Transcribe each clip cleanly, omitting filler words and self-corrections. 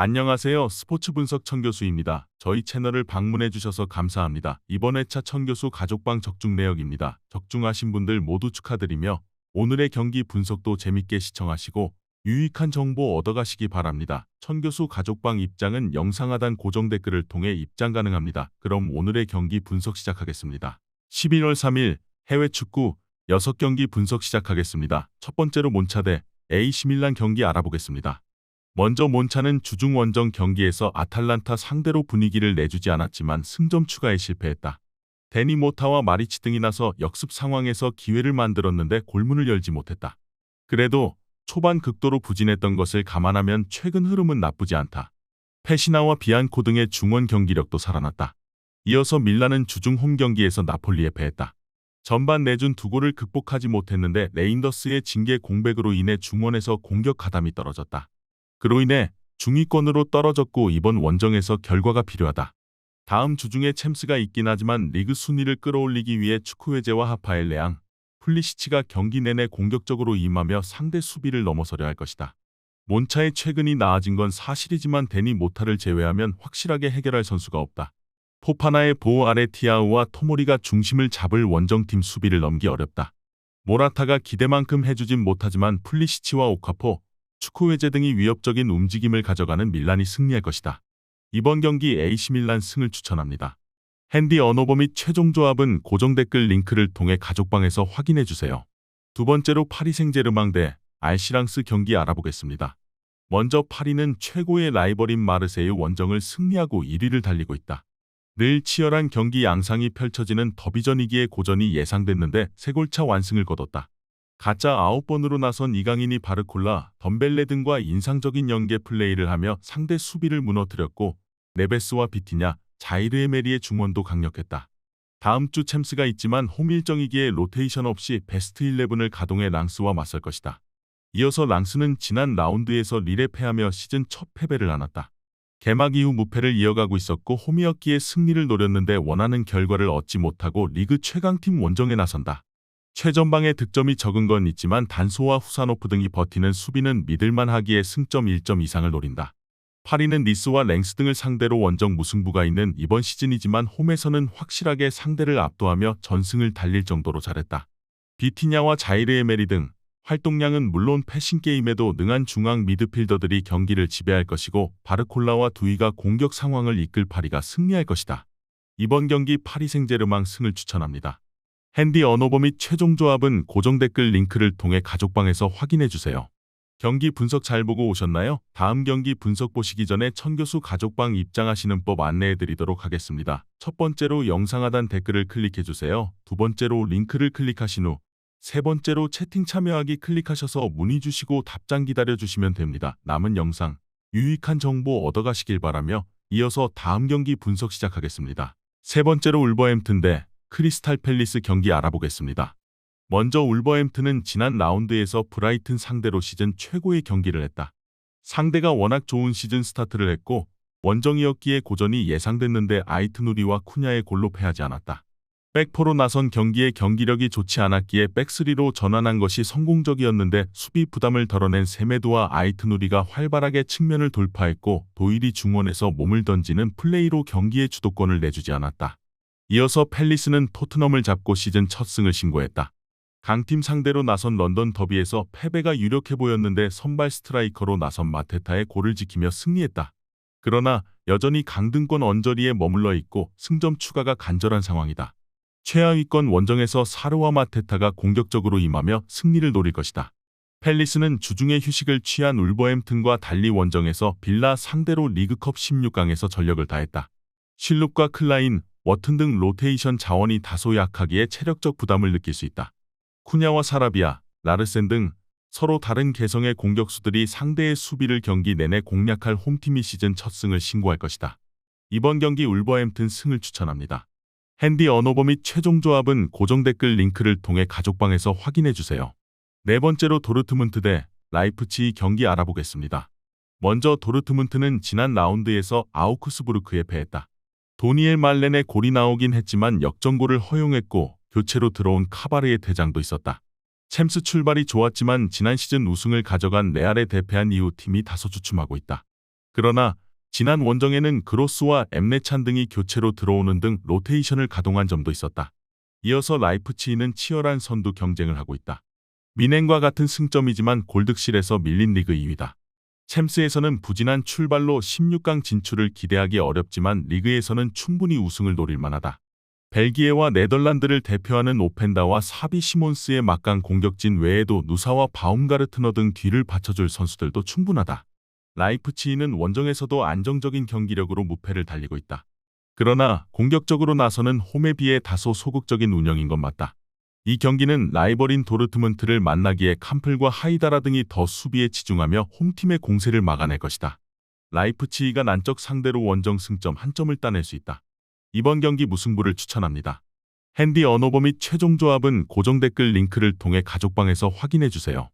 안녕하세요. 스포츠 분석 천교수입니다. 저희 채널을 방문해 주셔서 감사합니다. 이번 회차 천교수 가족방 적중 내역입니다. 적중하신 분들 모두 축하드리며 오늘의 경기 분석도 재밌게 시청하시고 유익한 정보 얻어가시기 바랍니다. 천교수 가족방 입장은 영상 하단 고정 댓글을 통해 입장 가능합니다. 그럼 오늘의 경기 분석 시작하겠습니다. 11월 3일 해외 축구 6경기 분석 시작하겠습니다. 첫 번째로 몬차 대 AC 밀란 경기 알아보겠습니다. 먼저 몬차는 주중 원정 경기에서 아탈란타 상대로 분위기를 내주지 않았지만 승점 추가에 실패했다. 데니 모타와 마리치 등이 나서 역습 상황에서 기회를 만들었는데 골문을 열지 못했다. 그래도 초반 극도로 부진했던 것을 감안하면 최근 흐름은 나쁘지 않다. 페시나와 비안코 등의 중원 경기력도 살아났다. 이어서 밀란은 주중 홈 경기에서 나폴리에 패했다. 전반 내준 2골을 극복하지 못했는데 레인더스의 징계 공백으로 인해 중원에서 공격 가담이 떨어졌다. 그로 인해 중위권으로 떨어졌고 이번 원정에서 결과가 필요하다. 다음 주중에 챔스가 있긴 하지만 리그 순위를 끌어올리기 위해 추크웨제와 하파엘 레앙, 풀리시치가 경기 내내 공격적으로 임하며 상대 수비를 넘어서려 할 것이다. 몬차의 최근이 나아진 건 사실이지만 데니 모타를 제외하면 확실하게 해결할 선수가 없다. 포파나의 보호 아래 티아우와 토모리가 중심을 잡을 원정팀 수비를 넘기 어렵다. 모라타가 기대만큼 해주진 못하지만 풀리시치와 오카포, 추크웨제 등이 위협적인 움직임을 가져가는 밀란이 승리할 것이다. 이번 경기 AC 밀란 승을 추천합니다. 핸디 언어버 및 최종 조합은 고정 댓글 링크를 통해 가족방에서 확인해주세요. 두 번째로 파리 생제르맹 대 알시랑스 경기 알아보겠습니다. 먼저 파리는 최고의 라이벌인 마르세유 원정을 승리하고 1위를 달리고 있다. 늘 치열한 경기 양상이 펼쳐지는 더비전이기에 고전이 예상됐는데 3골차 완승을 거뒀다. 가짜 9번으로 나선 이강인이 바르콜라, 덤벨레 등과 인상적인 연계 플레이를 하며 상대 수비를 무너뜨렸고 네베스와 비티냐, 자이르 에메리의 중원도 강력했다. 다음 주 챔스가 있지만 홈 일정이기에 로테이션 없이 베스트 11을 가동해 랑스와 맞설 것이다. 이어서 랑스는 지난 라운드에서 릴에 패하며 시즌 첫 패배를 안았다. 개막 이후 무패를 이어가고 있었고 홈이었기에 승리를 노렸는데 원하는 결과를 얻지 못하고 리그 최강팀 원정에 나선다. 최전방에 득점이 적은 건 있지만 단소와 후사노프 등이 버티는 수비는 믿을만 하기에 승점 1점 이상을 노린다. 파리는 니스와 랭스 등을 상대로 원정 무승부가 있는 이번 시즌이지만 홈에서는 확실하게 상대를 압도하며 전승을 달릴 정도로 잘했다. 비티냐와 자이르 에메리 등 활동량은 물론 패싱게임에도 능한 중앙 미드필더들이 경기를 지배할 것이고 바르콜라와 두이가 공격 상황을 이끌 파리가 승리할 것이다. 이번 경기 파리 생제르맹 승을 추천합니다. 핸디 언어버 및 최종 조합은 고정 댓글 링크를 통해 가족방에서 확인해주세요. 경기 분석 잘 보고 오셨나요? 다음 경기 분석 보시기 전에 천교수 가족방 입장하시는 법 안내해드리도록 하겠습니다. 첫 번째로 영상 하단 댓글을 클릭해주세요. 두 번째로 링크를 클릭하신 후 세 번째로 채팅 참여하기 클릭하셔서 문의 주시고 답장 기다려주시면 됩니다. 남은 영상, 유익한 정보 얻어가시길 바라며 이어서 다음 경기 분석 시작하겠습니다. 세 번째로 울버햄튼 대 크리스탈 팰리스 경기 알아보겠습니다. 먼저 울버햄튼은 지난 라운드에서 브라이튼 상대로 시즌 최고의 경기를 했다. 상대가 워낙 좋은 시즌 스타트를 했고 원정이었기에 고전이 예상됐는데 아이트누리와 쿠냐의 골로 패하지 않았다. 백포로 나선 경기에 경기력이 좋지 않았기에 백스리로 전환한 것이 성공적이었는데 수비 부담을 덜어낸 세메도와 아이트누리가 활발하게 측면을 돌파했고 도일이 중원에서 몸을 던지는 플레이로 경기의 주도권을 내주지 않았다. 이어서 팰리스는 토트넘을 잡고 시즌 첫 승을 신고했다. 강팀 상대로 나선 런던 더비에서 패배가 유력해 보였는데 선발 스트라이커로 나선 마테타의 골을 지키며 승리했다. 그러나 여전히 강등권 언저리에 머물러 있고 승점 추가가 간절한 상황이다. 최하위권 원정에서 사르와 마테타가 공격적으로 임하며 승리를 노릴 것이다. 팰리스는 주중에 휴식을 취한 울버햄튼과 달리 원정에서 빌라 상대로 리그컵 16강에서 전력을 다했다. 실룩과 클라인, 워튼 등 로테이션 자원이 다소 약하기에 체력적 부담을 느낄 수 있다. 쿠냐와 사라비아, 라르센 등 서로 다른 개성의 공격수들이 상대의 수비를 경기 내내 공략할 홈팀이 시즌 첫 승을 신고할 것이다. 이번 경기 울버햄튼 승을 추천합니다. 핸디 언어버 및 최종 조합은 고정 댓글 링크를 통해 가족방에서 확인해주세요. 네 번째로 도르트문트 대 라이프치히 경기 알아보겠습니다. 먼저 도르트문트는 지난 라운드에서 아우크스부르크에 패했다. 도니엘 말렌의 골이 나오긴 했지만 역전골을 허용했고 교체로 들어온 카바르의 퇴장도 있었다. 챔스 출발이 좋았지만 지난 시즌 우승을 가져간 레알에 대패한 이후 팀이 다소 주춤하고 있다. 그러나 지난 원정에는 그로스와 엠레찬 등이 교체로 들어오는 등 로테이션을 가동한 점도 있었다. 이어서 라이프치히는 치열한 선두 경쟁을 하고 있다. 미넨과 같은 승점이지만 골득실에서 밀린 리그 2위다. 챔스에서는 부진한 출발로 16강 진출을 기대하기 어렵지만 리그에서는 충분히 우승을 노릴 만하다. 벨기에와 네덜란드를 대표하는 오펜다와 사비 시몬스의 막강 공격진 외에도 누사와 바움가르트너 등 뒤를 받쳐줄 선수들도 충분하다. 라이프치히는 원정에서도 안정적인 경기력으로 무패를 달리고 있다. 그러나 공격적으로 나서는 홈에 비해 다소 소극적인 운영인 건 맞다. 이 경기는 라이벌인 도르트문트를 만나기에 캄플과 하이다라 등이 더 수비에 치중하며 홈팀의 공세를 막아낼 것이다. 라이프치히가 난적 상대로 원정 승점 1점을 따낼 수 있다. 이번 경기 무승부를 추천합니다. 핸디 언어버 및 최종 조합은 고정 댓글 링크를 통해 가족방에서 확인해주세요.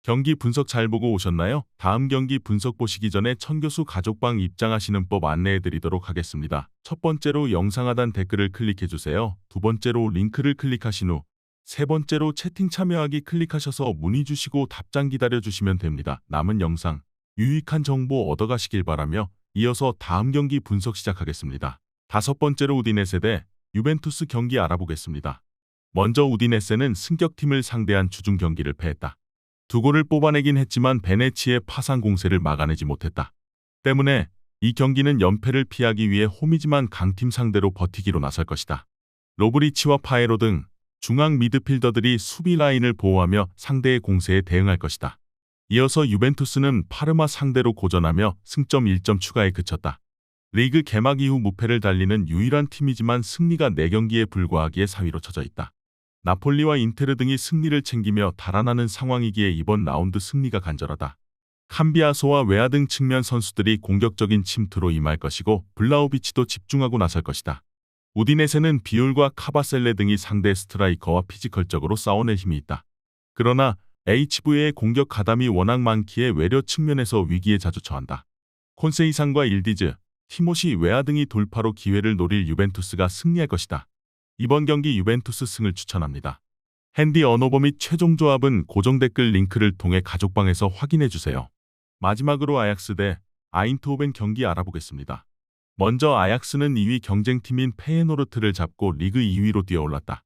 경기 분석 잘 보고 오셨나요? 다음 경기 분석 보시기 전에 천교수 가족방 입장하시는 법 안내해드리도록 하겠습니다. 첫 번째로 영상 하단 댓글을 클릭해주세요. 두 번째로 링크를 클릭하신 후 세 번째로 채팅 참여하기 클릭하셔서 문의 주시고 답장 기다려주시면 됩니다. 남은 영상 유익한 정보 얻어가시길 바라며 이어서 다음 경기 분석 시작하겠습니다. 다섯 번째로 우디네세 대 유벤투스 경기 알아보겠습니다. 먼저 우디네세는 승격팀을 상대한 주중 경기를 패했다. 두 골을 뽑아내긴 했지만 베네치의 파상 공세를 막아내지 못했다. 때문에 이 경기는 연패를 피하기 위해 홈이지만 강팀 상대로 버티기로 나설 것이다. 로브리치와 파에로 등 중앙 미드필더들이 수비 라인을 보호하며 상대의 공세에 대응할 것이다. 이어서 유벤투스는 파르마 상대로 고전하며 승점 1점 추가에 그쳤다. 리그 개막 이후 무패를 달리는 유일한 팀이지만 승리가 4경기에 불과하기에 4위로 처져 있다. 나폴리와 인테르 등이 승리를 챙기며 달아나는 상황이기에 이번 라운드 승리가 간절하다. 캄비아소와 웨아 등 측면 선수들이 공격적인 침투로 임할 것이고 블라우비치도 집중하고 나설 것이다. 우디네세는 비올과 카바셀레 등이 상대 스트라이커와 피지컬적으로 싸워낼 힘이 있다. 그러나 HV의 공격 가담이 워낙 많기에 외려 측면에서 위기에 자주 처한다. 콘세이상과 일디즈, 티모시 웨아 등이 돌파로 기회를 노릴 유벤투스가 승리할 것이다. 이번 경기 유벤투스 승을 추천합니다. 핸디 언어버 및 최종 조합은 고정 댓글 링크를 통해 가족방에서 확인해주세요. 마지막으로 아약스 대 아인트호벤 경기 알아보겠습니다. 먼저 아약스는 2위 경쟁팀인 페예노르트를 잡고 리그 2위로 뛰어올랐다.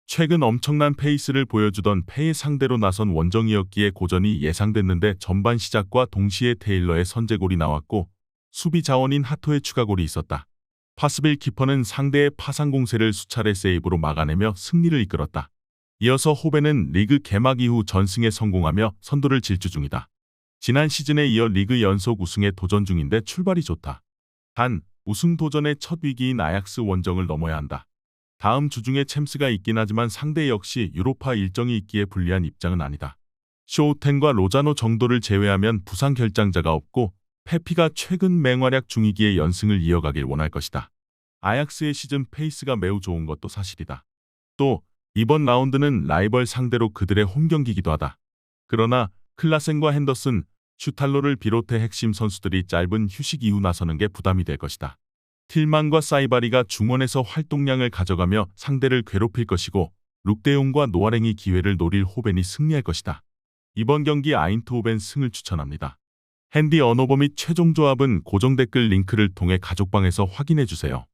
최근 엄청난 페이스를 보여주던 페예 상대로 나선 원정이었기에 고전이 예상됐는데 전반 시작과 동시에 테일러의 선제골이 나왔고 수비 자원인 하토의 추가골이 있었다. 파스빌 키퍼는 상대의 파상 공세를 수차례 세이브로 막아내며 승리를 이끌었다. 이어서 호벤은 리그 개막 이후 전승에 성공하며 선두를 질주 중이다. 지난 시즌에 이어 리그 연속 우승에 도전 중인데 출발이 좋다. 단 우승 도전의 첫 위기인 아약스 원정을 넘어야 한다. 다음 주 중에 챔스가 있긴 하지만 상대 역시 유로파 일정이 있기에 불리한 입장은 아니다. 쇼우텐과 로자노 정도를 제외하면 부상 결장자가 없고 페피가 최근 맹활약 중이기에 연승을 이어가길 원할 것이다. 아약스의 시즌 페이스가 매우 좋은 것도 사실이다. 또 이번 라운드는 라이벌 상대로 그들의 홈 경기이기도 하다. 그러나 클라센과 핸더슨, 슈탈로를 비롯해 핵심 선수들이 짧은 휴식 이후 나서는 게 부담이 될 것이다. 틸만과 사이바리가 중원에서 활동량을 가져가며 상대를 괴롭힐 것이고 룩데용과 노아랭이 기회를 노릴 호벤이 승리할 것이다. 이번 경기 아인트호벤 승을 추천합니다. 핸디 언어버 및 최종 조합은 고정 댓글 링크를 통해 가족방에서 확인해주세요.